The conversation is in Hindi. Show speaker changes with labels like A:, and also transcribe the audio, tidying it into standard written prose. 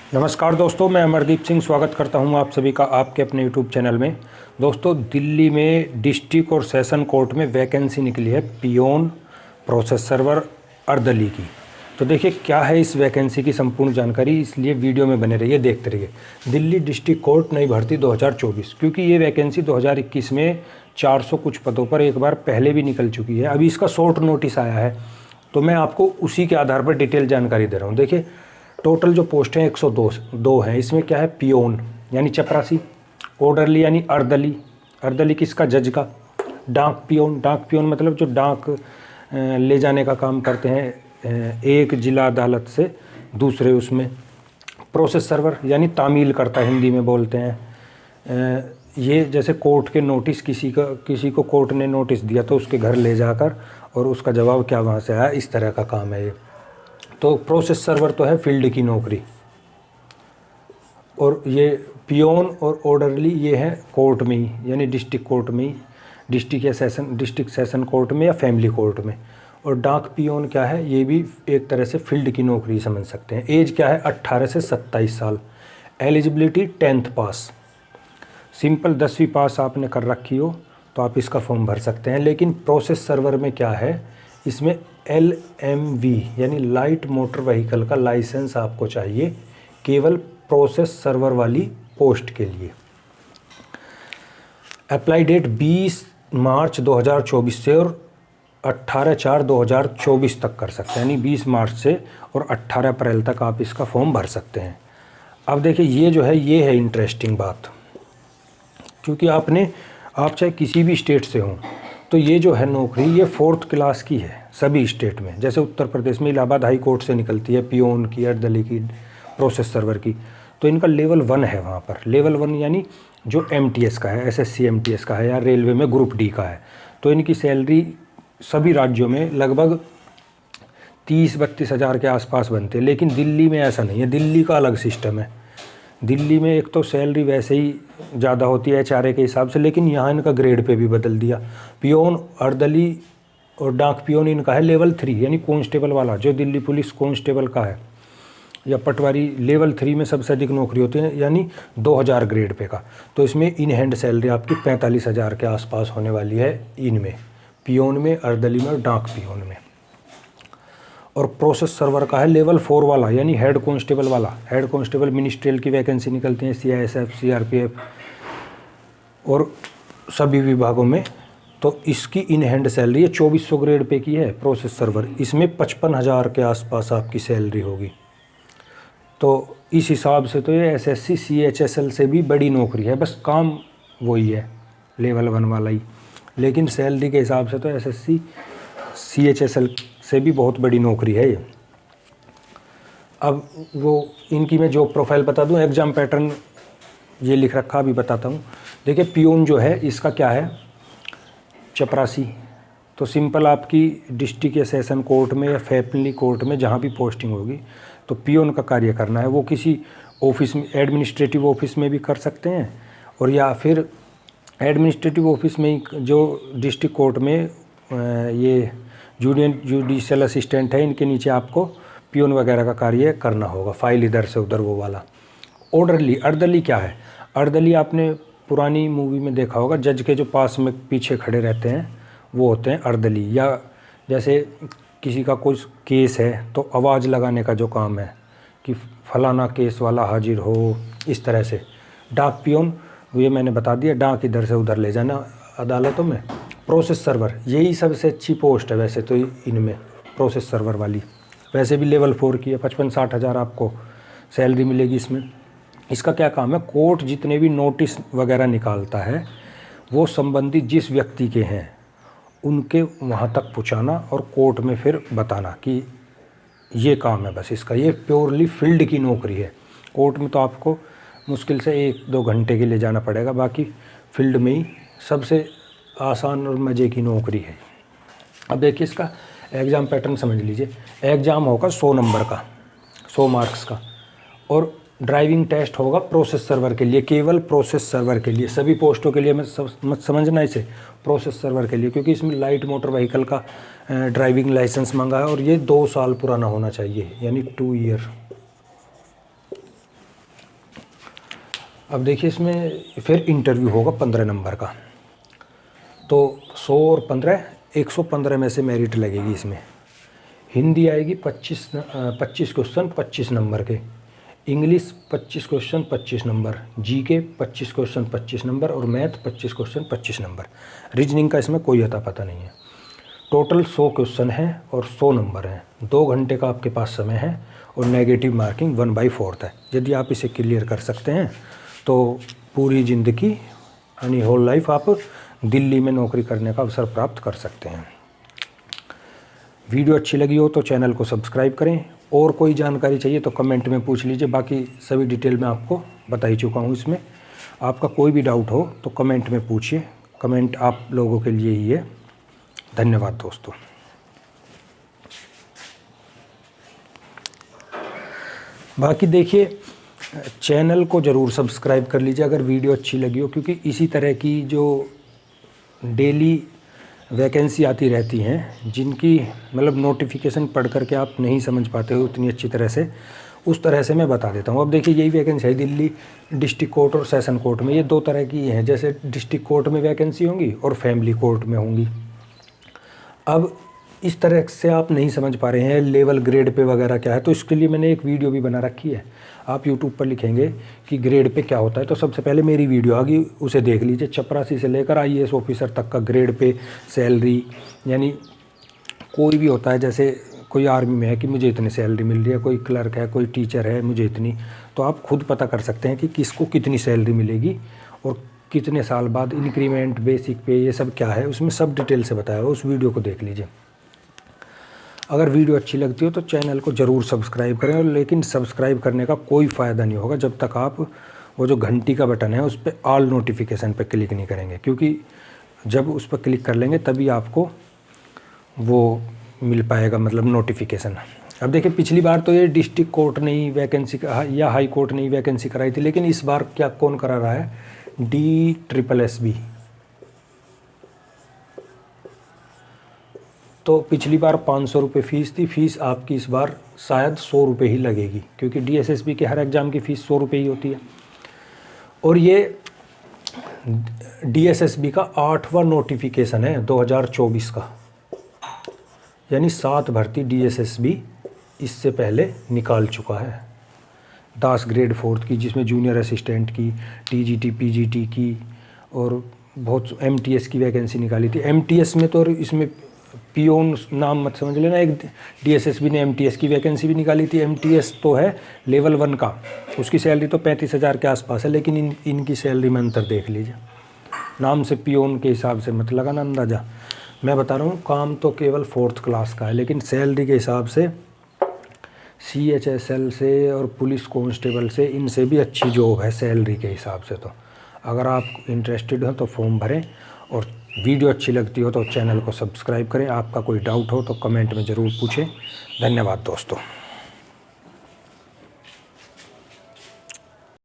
A: नमस्कार दोस्तों, मैं अमरदीप सिंह स्वागत करता हूं आप सभी का आपके अपने यूट्यूब चैनल में। दोस्तों, दिल्ली में डिस्ट्रिक्ट और सेशन कोर्ट में वैकेंसी निकली है पियोन, प्रोसेस सर्वर, अर्दली की। तो देखिए क्या है इस वैकेंसी की संपूर्ण जानकारी, इसलिए वीडियो में बने रहिए, देखते रहिए। दिल्ली डिस्ट्रिक्ट कोर्ट नई भर्ती 2024, क्योंकि ये वैकेंसी 2021 में 400 कुछ पदों पर एक बार पहले भी निकल चुकी है। अभी इसका शॉर्ट नोटिस आया है, तो मैं आपको उसी के आधार पर डिटेल जानकारी दे रहा हूँ। देखिए टोटल जो पोस्ट हैं 102 हैं। इसमें क्या है, पियोन यानी चपरासी, ऑर्डरली यानी अर्दली, अर्दली किसका, जज का, डाक पियोन, डाक पियोन मतलब जो डाक ले जाने का काम करते हैं एक जिला अदालत से दूसरे उसमें। प्रोसेस सर्वर यानी करता, हिंदी में बोलते हैं। ये जैसे कोर्ट के नोटिस, किसी को कोर्ट ने नोटिस दिया तो उसके घर ले जाकर और उसका जवाब क्या वहाँ से आया, इस तरह का काम है ये। तो प्रोसेस सर्वर तो है फील्ड की नौकरी, और ये पियोन और ऑर्डरली ये है कोर्ट में ही, यानी डिस्ट्रिक्ट कोर्ट में ही, डिस्ट्रिक्ट सेशन कोर्ट में या फैमिली कोर्ट में। और डाक पियोन क्या है, ये भी एक तरह से फील्ड की नौकरी समझ सकते हैं। एज क्या है, 18 से 27 साल। एलिजिबिलिटी 10th पास, सिंपल 10वीं पास आपने कर रखी हो तो आप इसका फॉर्म भर सकते हैं। लेकिन प्रोसेस सर्वर में क्या है, इसमें LMV यानी लाइट मोटर व्हीकल का लाइसेंस आपको चाहिए, केवल प्रोसेस सर्वर वाली पोस्ट के लिए। अप्लाई डेट 20 मार्च 2024 से और 18/4/2024 तक कर सकते हैं, यानी 20 मार्च से और 18 अप्रैल तक आप इसका फॉर्म भर सकते हैं। अब देखिए ये जो है, ये है इंटरेस्टिंग बात, क्योंकि आप चाहे किसी भी स्टेट से हों तो ये जो है नौकरी, ये 4th क्लास की है सभी स्टेट में। जैसे उत्तर प्रदेश में इलाहाबाद हाई कोर्ट से निकलती है पियोन की, अर्दली की, प्रोसेस सर्वर की, तो इनका लेवल 1 है वहाँ पर। लेवल 1 यानी जो MTS का है, SSC MTS का है, या रेलवे में ग्रुप D का है। तो इनकी सैलरी सभी राज्यों में लगभग 30-32 हज़ार के आसपास बनते हैं। लेकिन दिल्ली में ऐसा नहीं है, दिल्ली का अलग सिस्टम है। दिल्ली में एक तो सैलरी वैसे ही ज़्यादा होती है HRA के हिसाब से, लेकिन यहाँ इनका ग्रेड पे भी बदल दिया। पियोन, अर्दली और डाक पियोन इनका है लेवल 3 यानी कांस्टेबल वाला, जो दिल्ली पुलिस कांस्टेबल का है या पटवारी, लेवल 3 में सबसे अधिक नौकरी होती है, यानी 2000 ग्रेड पे का। तो इसमें इन हैंड सैलरी आपकी 45 हज़ार के आसपास होने वाली है इनमें, पियोन में, अर्दली में और डाक पियोन में। और प्रोसेस सर्वर का है लेवल 4 वाला, यानी हेड कांस्टेबल वाला। हेड कांस्टेबल मिनिस्ट्रियल की वैकेंसी निकलती है CISF, CRPF और सभी विभागों में। तो इसकी इन हैंड सैलरी है 2400 ग्रेड पे की है प्रोसेस सर्वर। इसमें 55 हज़ार के आसपास आपकी सैलरी होगी। तो इस हिसाब से तो ये SSC CHSL से भी बड़ी नौकरी है, बस काम वही है लेवल 1 वाला ही। लेकिन सैलरी के हिसाब से तो SSC CHSL से भी बहुत बड़ी नौकरी है ये। अब वो इनकी मैं जॉब प्रोफाइल बता दूं, एग्ज़ाम पैटर्न ये लिख रखा, अभी बताता हूँ। देखिए पियोन जो है इसका क्या है, चपरासी। तो सिंपल आपकी डिस्ट्रिक्ट या सेशन कोर्ट में या फैमिली कोर्ट में जहाँ भी पोस्टिंग होगी, तो पियोन का कार्य करना है। वो किसी ऑफिस में, एडमिनिस्ट्रेटिव ऑफिस में भी कर सकते हैं, और या फिर एडमिनिस्ट्रेटिव ऑफिस में ही जो डिस्ट्रिक्ट कोर्ट में ये जुडिशियल असिस्टेंट है, इनके नीचे आपको पियोन वगैरह का कार्य करना होगा, फाइल इधर से उधर वो वाला। ऑर्डरली, अर्दली क्या है, अर्दली आपने पुरानी मूवी में देखा होगा, जज के जो पास में पीछे खड़े रहते हैं वो होते हैं अर्दली। या जैसे किसी का कुछ केस है तो आवाज़ लगाने का जो काम है कि फलाना केस वाला हाजिर हो, इस तरह से। डाक पियोन, ये मैंने बता दिया, डाक इधर से उधर ले जाना अदालतों में। प्रोसेस सर्वर, यही सबसे अच्छी पोस्ट है वैसे तो इनमें, प्रोसेस सर्वर वाली। वैसे भी लेवल 4 की है, 55-60 हज़ार आपको सैलरी मिलेगी इसमें। इसका क्या काम है, कोर्ट जितने भी नोटिस वगैरह निकालता है वो संबंधित जिस व्यक्ति के हैं उनके वहाँ तक पहुँचाना और कोर्ट में फिर बताना कि ये काम है बस इसका। ये प्योरली फील्ड की नौकरी है। कोर्ट में तो आपको मुश्किल से 1-2 घंटे के लिए जाना पड़ेगा, बाकी फील्ड में ही सबसे आसान और मज़े की नौकरी है। अब देखिए इसका एग्ज़ाम पैटर्न समझ लीजिए। एग्ज़ाम होगा 100 नंबर का, 100 मार्क्स का, और ड्राइविंग टेस्ट होगा प्रोसेस सर्वर के लिए, केवल प्रोसेस सर्वर के लिए। सभी पोस्टों के लिए मत समझना इसे, प्रोसेस सर्वर के लिए, क्योंकि इसमें लाइट मोटर व्हीकल का ड्राइविंग लाइसेंस मांगा है, और ये 2 साल पुराना होना चाहिए, यानी 2 ईयर। अब देखिए इसमें फिर इंटरव्यू होगा 15 नंबर का, तो 100 और 15 115 में से मेरिट लगेगी इसमें। हिंदी आएगी 25 क्वेश्चन 25 नंबर के, English 25 question 25 number, GK 25 question 25 number और मैथ 25 क्वेश्चन 25 नंबर। रीजनिंग का इसमें कोई अता पता नहीं है। टोटल 100 क्वेश्चन है और 100 नंबर हैं। 2 घंटे का आपके पास समय है और नेगेटिव मार्किंग 1/4 है। यदि आप इसे क्लियर कर सकते हैं तो पूरी ज़िंदगी यानी होल लाइफ आप दिल्ली में नौकरी करने का अवसर प्राप्त कर सकते हैं। वीडियो अच्छी लगी हो तो चैनल को सब्सक्राइब करें, और कोई जानकारी चाहिए तो कमेंट में पूछ लीजिए। बाकी सभी डिटेल मैं आपको बता ही चुका हूँ इसमें। आपका कोई भी डाउट हो तो कमेंट में पूछिए, कमेंट आप लोगों के लिए ही है। धन्यवाद दोस्तों। बाकी देखिए चैनल को ज़रूर सब्सक्राइब कर लीजिए अगर वीडियो अच्छी लगी हो, क्योंकि इसी तरह की जो डेली वैकेंसी आती रहती हैं जिनकी मतलब नोटिफिकेशन पढ़ करके आप नहीं समझ पाते हो उतनी अच्छी तरह से, उस तरह से मैं बता देता हूँ। अब देखिए यही वैकेंसी है दिल्ली डिस्ट्रिक्ट कोर्ट और सेशन कोर्ट में, ये 2 तरह की हैं। जैसे डिस्ट्रिक्ट कोर्ट में वैकेंसी होंगी और फैमिली कोर्ट में होंगी। अब इस तरह से आप नहीं समझ पा रहे हैं लेवल ग्रेड पे वगैरह क्या है, तो इसके लिए मैंने एक वीडियो भी बना रखी है। आप यूट्यूब पर लिखेंगे कि ग्रेड पे क्या होता है तो सबसे पहले मेरी वीडियो आ गई, उसे देख लीजिए। चपरासी से लेकर IAS ऑफिसर तक का ग्रेड पे सैलरी, यानी कोई भी होता है, जैसे कोई आर्मी में है कि मुझे इतनी सैलरी मिल रही है, कोई क्लर्क है, कोई टीचर है मुझे इतनी, तो आप खुद पता कर सकते हैं कि किसको कितनी सैलरी मिलेगी और कितने साल बाद इंक्रीमेंट, बेसिक पे, ये सब क्या है उसमें सब डिटेल से बताया हुआ, उस वीडियो को देख लीजिए। अगर वीडियो अच्छी लगती हो तो चैनल को ज़रूर सब्सक्राइब करें, और लेकिन सब्सक्राइब करने का कोई फ़ायदा नहीं होगा जब तक आप वो जो घंटी का बटन है उस पर ऑल नोटिफिकेशन पर क्लिक नहीं करेंगे, क्योंकि जब उस पर क्लिक कर लेंगे तभी आपको वो मिल पाएगा मतलब नोटिफिकेशन। अब देखिए पिछली बार तो ये डिस्ट्रिक्ट कोर्ट ने ही वैकेंसी या हाई कोर्ट ने ही वैकेंसी कराई थी, लेकिन इस बार क्या कौन करा रहा है, DSSB। तो पिछली बार 500 रुपये फ़ीस थी, फ़ीस आपकी इस बार शायद 100 रुपये ही लगेगी, क्योंकि DSSB के हर एग्ज़ाम की फ़ीस 100 रुपये ही होती है। और ये DSSB का 8वां नोटिफिकेशन है 2024 का, यानी 7 भर्ती DSSB इससे पहले निकाल चुका है। 10 ग्रेड 4 की, जिसमें जूनियर असिस्टेंट की, TGT PGT की और बहुत MTS की वैकेंसी निकाली थी। MTS में तो इसमें पियोन नाम मत समझ लेना, एक DSSB ने MTS की वैकेंसी भी निकाली थी। MTS तो है लेवल 1 का, उसकी सैलरी तो 35,000 के आसपास है, लेकिन इनकी सैलरी में अंतर देख लीजिए। नाम से पियोन के हिसाब से मत लगाना अंदाज़ा, मैं बता रहा हूँ काम तो केवल 4th क्लास का है, लेकिन सैलरी के हिसाब से CHSL से और पुलिस कांस्टेबल से, इनसे भी अच्छी जॉब है सैलरी के हिसाब से। तो अगर आप इंटरेस्टेड हो तो फॉर्म भरें, और वीडियो अच्छी लगती हो तो चैनल को सब्सक्राइब करें। आपका कोई डाउट हो तो कमेंट में ज़रूर पूछें। धन्यवाद दोस्तों।